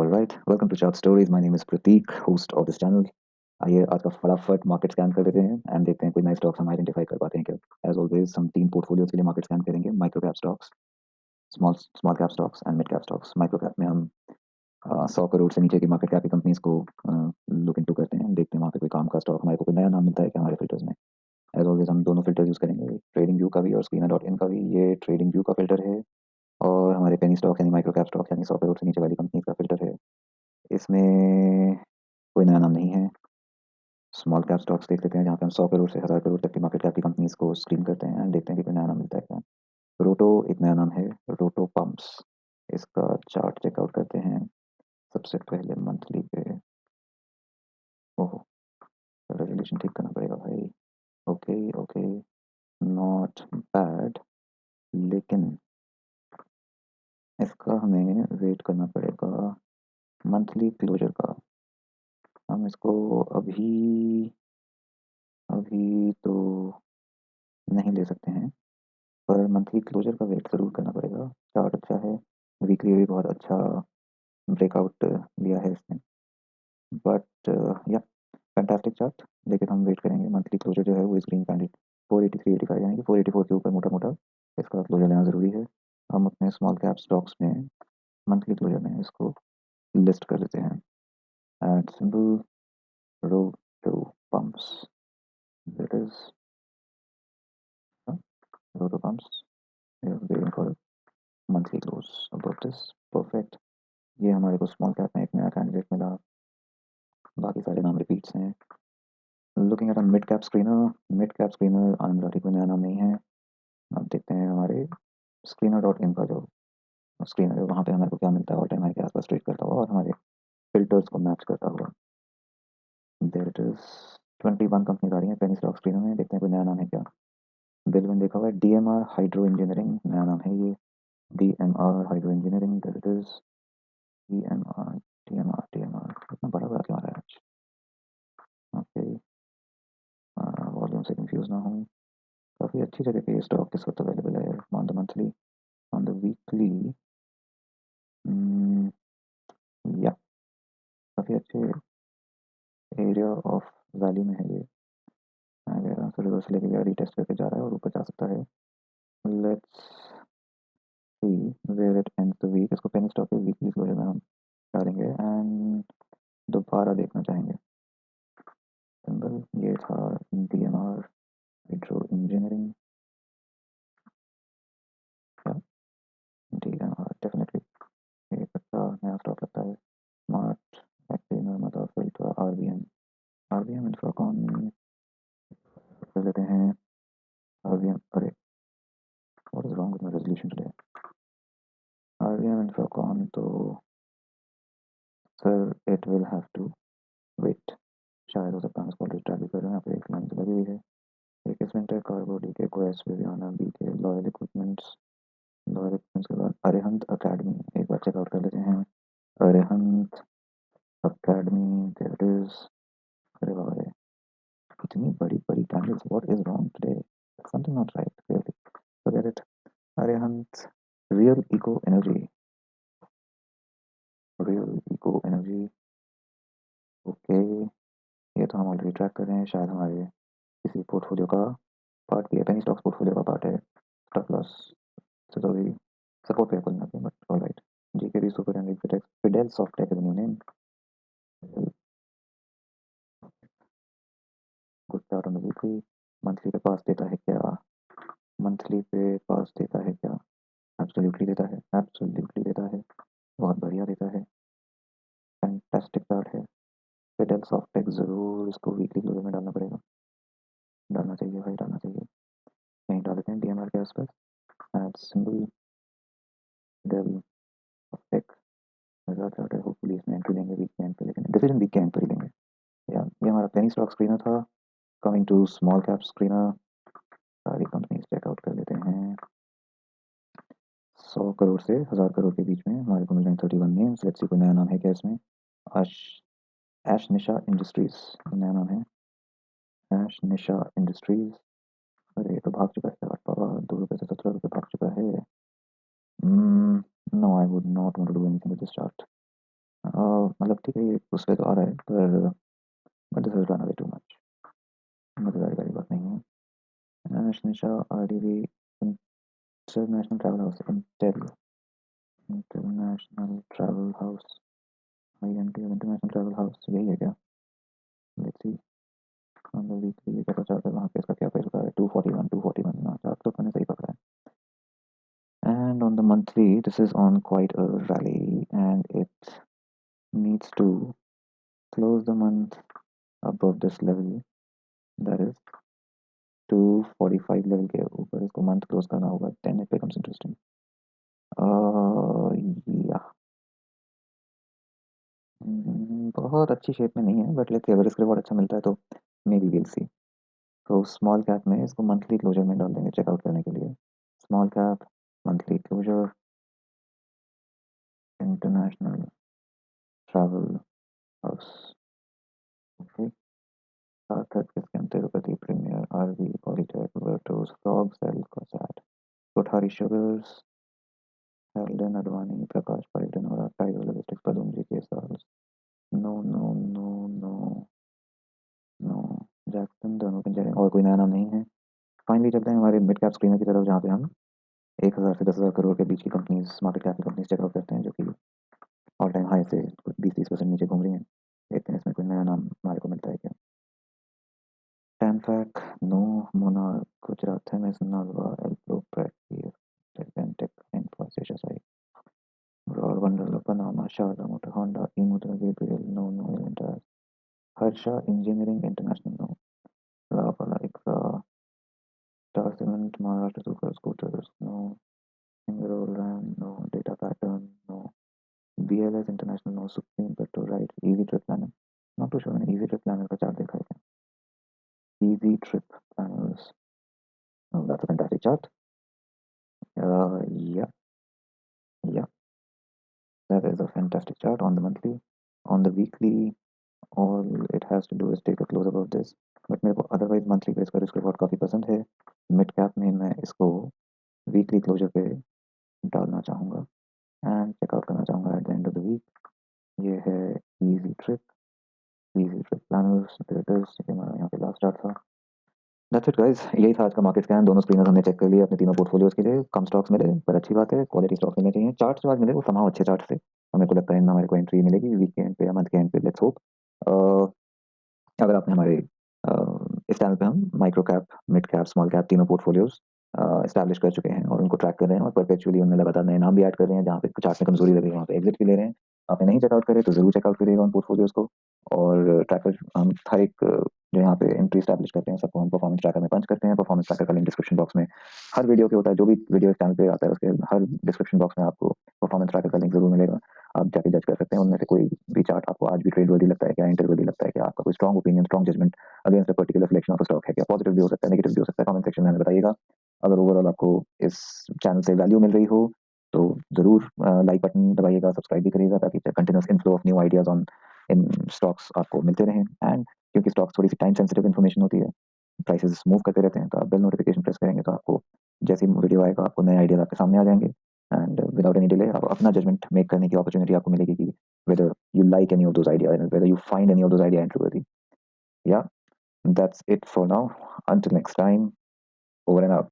Alright, welcome to Chart Stories. My name is Prateek, host of this channel. आइए आज का फटाफट market scan कर लेते हैं एंड देखते हैं कोई नए स्टॉक्स हम आइडेंटिफाई कर पाते हैं क्या। एज ऑलवेज हम तीन पोर्टफोलियोज के लिए मार्केट स्कैन करेंगे, micro cap stocks, small small cap stocks and mid cap stocks. Micro cap में हम 100 करोड़ से नीचे की मार्केट कैप की कंपनीज को लुक इनटू करते हैं, देखते हैं वहाँ पे कोई काम का स्टॉक हमारे को कोई नया नाम मिलता है क्या हमारे फिल्टर्स में। एज ऑलवेज हम दोनों फिल्टर यूज़ करेंगे, ट्रेडिंग व्यू का भी और स्क्रीनर डॉट इन का भी। ये ट्रेडिंग व्यू का फिल्टर है और हमारे पेनी स्टॉक यानी माइक्रो कैप स्टॉक यानी 100 करोड़ से नीचे वाली कंपनीज का फिल्टर है। इसमें कोई नया नाम नहीं है। स्मॉल कैप स्टॉक्स देख लेते हैं जहाँ पे हम 100 करोड़ से 1000 करोड़ तक की मार्केट कैप की कंपनीज को स्क्रीन करते हैं एंड देखते हैं कि कोई नया नाम मिलता है क्या। रोटो एक नया नाम है, रोटो पंप्स। इसका चार्ट चेकआउट करते हैं। सबसे पहले मंथली पे, ओहो, रेजोल्यूशन ठीक करना पड़ेगा भाई। ओके ओके, नॉट बैड, लेकिन इसका हमें वेट करना पड़ेगा मंथली क्लोजर का। हम इसको अभी अभी तो नहीं ले सकते हैं, पर मंथली क्लोजर का वेट ज़रूर करना पड़ेगा। चार्ट अच्छा है, वीकली भी बहुत अच्छा ब्रेकआउट लिया है इसने, बट या फैंटास्टिक चार्ट। लेकिन हम वेट करेंगे, मंथली क्लोजर जो है वो स्क्रीन कैंडिडेट 483.85 यानी कि 484 के ऊपर मोटा मोटा इसका क्लोजर लेना ज़रूरी है। हम अपने स्मॉल कैप स्टॉक्स में मंथली क्लोजर में इसको लिस्ट कर लेते हैं at symbol Roto Pumps. That is Roto Pumps waiting for monthly close about this. Perfect, ये हमारे को स्मॉल कैप में एक नया कैंडिडेट मिला, बाकी सारे नाम रिपीट्स हैं। Looking at a mid cap screener Anand Rathi कोई नया नाम नहीं है। अब देखते हैं हमारे स्क्रीनर डॉट इन का जो स्क्रीनर है वहाँ पे हमारे को क्या मिलता है, ऑल टाइम हाई के आसपास ट्रेड करता हुआ और हमारे फिल्टर्स को मैच करता हुआ। देयर इट इज 21 कंपनीज आ रही हैं पेनी स्टॉक स्क्रीनर में, देखते हैं कोई नया नाम है क्या। बिल में देखा हुआ है DMR हाइड्रो इंजीनियरिंग, नया नाम है ये। DMR hydro engineering, there it is DMR DMR इतना बड़ा बड़ा क्यों आ रहा है आज। ओके, वॉल्यूम से कंफ्यूज ना हूँ। काफ़ी अच्छी जगह पे ये स्टॉक इस वक्त अवेलेबल है on the monthly, on the weekly. या काफ़ी अच्छे एरिया ऑफ वैल्यू में है ये। अगर फिर उधर से लेके गया रीटेस्ट करके जा रहा है और ऊपर जा सकता है। Let's see where it ends the week. इसको पेनी स्टॉक के वीकली क्लोजर में हम डालेंगे एंड दोबारा देखना चाहेंगे। सिंबल ये था DMR hydro engineering, DMR definitely एक अच्छा नया स्टॉक लगता है। Smart factory Narmada filter RBM Infracon कर लेते हैं। आरबीएम, अरे what is wrong with my resolution today. RBM Infracon तो sir it will have to wait, शायद हो सकता है। हम इसको ऑलरेडी ट्रैक भी कर रहे हैं, यहाँ पे एक लाइन तो लगी हुई है। एक इसमेंटर कार्गो डीके कोएस विवियाना बीके लॉयल इक्विपमेंट्स के बाद अरिहंत अकेडमी एक बार चेकआउट कर लेते हैं। Arihant academy, there it is. अरे बाबा रे, इतनी बड़ी बड़ी candles, what is wrong today, something not right clearly, forget it. Arihant real eco energy, real eco energy, okay. ये तो हम ऑलरेडी ट्रैक कर रहे हैं, शायद हमारे किसी पोर्टफोलियो का पार्ट भी है, पेनी स्टॉक्स पोर्टफोलियो का पार्ट है। स्टॉप लॉस से तो अभी सपोर्ट पे है कुल मिला के, but alright. GK super and Fidel Softtech is new name. Good start on the weekly. Monthly पे पास देता है क्या, मंथली पे पास देता है क्या। एब्सोल्युटली देता है, एब्सोल्युटली देता है, बहुत बढ़िया देता है, फैंटास्टिक चार्ट है। फिडेल सॉफ्टटेक ज़रूर इसको वीकली क्लोजर में डालना पड़ेगा, डालना चाहिए भाई, डालना चाहिए। कहीं डाल देते हैं DMR के आसपास एट सिंबल फिडेल सॉफ्टटेक। मज़ा चार्ट है, होपफुली इसमें एंट्री लेंगे वीक के एंड पे, लेकिन डिसीजन वीक के एंड पर ही लेंगे। या ये हमारा पेनी स्टॉक स्क्रीनर था। Coming to small cap screener, सारी कंपनीज चेकआउट कर लेते हैं। 100 करोड़ से 1000 करोड़ के बीच में हमारे को मिल रहे हैं 31 नेम्स। लेट्स सी कोई नया नाम है क्या इसमें। आश एश निशा इंडस्ट्रीज नया नाम है, एश निशा इंडस्ट्रीज। अरे ये तो भाग चुका है बाबा, 2 रुपये से 17 रुपये भाग चुका है। No, I would not want to do anything with this chart. मतलब ठीक है, ये उस पे तो आ रहा है, पर but this is run away too much. मजेदारी वाली बात नहीं है। नेशनल आरडीवी international travel house, international travel house, INT international travel house, यही है क्या? Let's see on the weekly ये कैसा चार्ट है, वहाँ पे इसका क्या प्राइस होता है? 241 ना, चार्ट तो मैंने सही पकड़ा है। And on the monthly this is on quite a rally and it needs to close the month above this level, that is 245 level के ऊपर इसको मंथ क्लोज करना होगा, देन इट बिकम्स इंटरेस्टिंग। या बहुत अच्छी शेप में नहीं है, बट लेट्स सी, अगर इसका रिवॉर्ड अच्छा मिलता है तो मे बी विल सी। तो स्मॉल कैप में इसको मंथली क्लोजर में डाल देंगे चेकआउट करने के लिए। Small cap monthly closure international travel house. Okay, सार्थक किसके Tirupati premier RV polytech Vertoz frog cell कोसैट कोठारी शुगर्स हेल्डन अडवाणी प्रकाश पाइटन और टाइगर लॉजिस्टिक्स पदुमजी के साथ। No no no no no, Jackson दोनों के जगह और कोई नया नाम नहीं है। फाइनली चलते हैं हमारे मिड कैप स्क्रीनर की तरफ, जहाँ पे हम 1,000 से 10,000 करोड़ के बीच की कंपनीज, मार्केट कैप की कंपनीज चेकआउट करते हैं, जो कि ऑल टाइम हाई से 20-30% नीचे घूम रही हैं। देखते हैं इसमें कोई नया नाम हमारे को मिलता है क्या। टैनफैक नो, मोनार्क गुजरात हेमिस नालवा एल्प्रो प्रेटियर टेक इन्फोसिस एसआई और Wonderla Panama Sharda motor Honda E motor Gabriel no no Elantas Harsha engineering international no लावाला ICRA star cement Maharashtra super scooters no Single RAM, no. Data pattern, no. BLS International, no. Supreme Petro, right. Easy Trip Planner. Not too sure मैंने Easy Trip Planner का chart देखा है क्या? Easy Trip Planners. Oh, that's a fantastic chart. Yeah, yeah. That is a fantastic chart on the monthly. On the weekly, all it has to do is take a close above this. But मेरे को otherwise monthly पे इसका risk reward काफ़ी पसंद है। Mid cap में मैं इसको weekly closure पे डालना चाहूँगा and check out करना चाहूँगा at the end of the week। ये है Easy Trip, Easy Trip Planners, there it is। ये हमारा यहाँ पे लास्ट चार्ट था। दैट्स इट गाइस, यही था आज का मार्केट स्कैन। दोनों स्क्रीनर्स हमने चेक कर लिए अपने तीनों पोर्टफोलियोज के लिए। कम स्टॉक्स मिले पर अच्छी बात है, क्वालिटी स्टॉक्स मिलने चाहिए। चार्ट्स जो आज मिले वो समाव अच्छे चार्ट थे और मेरे को लगता है इनमें हमारे को एंट्री मिलेगी वीक के एंड पे या मंथ के एंड पे, लेट्स होप। अगर आपने हमारे इस चैनल पे हम micro cap, mid cap, small cap तीनों पोर्टफोलियोज एस्टैब्लिश कर चुके हैं और उनको ट्रैक कर रहे हैं और परपेचुअली उनमें लगातार नए नाम भी ऐड कर रहे हैं। जहाँ पे चार्ट में कमजोरी लगे वहाँ पे एग्जिट भी ले रहे हैं। आपने नहीं चेकआउट करे तो जरूर चेकआउट करिएगा उन पोर्टफोलियोज को। और ट्रैकर हम हर एक जो यहाँ पे एंट्री स्टैब्लिश करते हैं सबको हम परफॉर्मेंस ट्रैकर में पंच करते हैं। परफॉर्मेंस ट्रैकर का लिंक डिस्क्रिप्शन बॉक्स में हर वीडियो के होता है। जो भी वीडियो इस चैनल पे आता है उसके हर डिस्क्रिप्शन बॉक्स में आपको परफॉर्मेंस ट्रैकर का लिंक जरूर मिलेगा। आप जाके जज कर सकते हैं उनमें से कोई भी चार्ट आपको आज भी ट्रेड वर्दी लगता है क्या, इंटर वर्दी लगता है क्या, आपका कोई strong opinion, strong judgement against a particular selection of stock है क्या। पॉजिटिव भी हो सकता है, नेगेटिव भी हो सकता है, कमेंट सेक्शन में हमें बताइएगा। अगर ओवरऑल आपको इस चैनल से वैल्यू मिल रही हो तो जरूर लाइक बटन दबाइएगा, सब्सक्राइब भी करिएगा ताकि continuous inflow of new ideas on in stocks आपको मिलते रहें। एंड क्योंकि स्टॉक्स थोड़ी सी टाइम सेंसिटिव इन्फॉर्मेशन होती है, प्राइसेस मूव करते रहते हैं, तो आप बेल नोटिफिकेशन प्रेस करेंगे तो आपको जैसे ही वीडियो आएगा आपको नए आइडियाज आपके सामने आ जाएंगे। एंड विदाउट एनी डिले आप अपना जजमेंट मेक करने की अपॉर्चुनिटी आपको मिलेगी कि whether you like any of those ideas and whether you find any of those ideas introverted. Yeah, that's it for now. Until next time, over and out.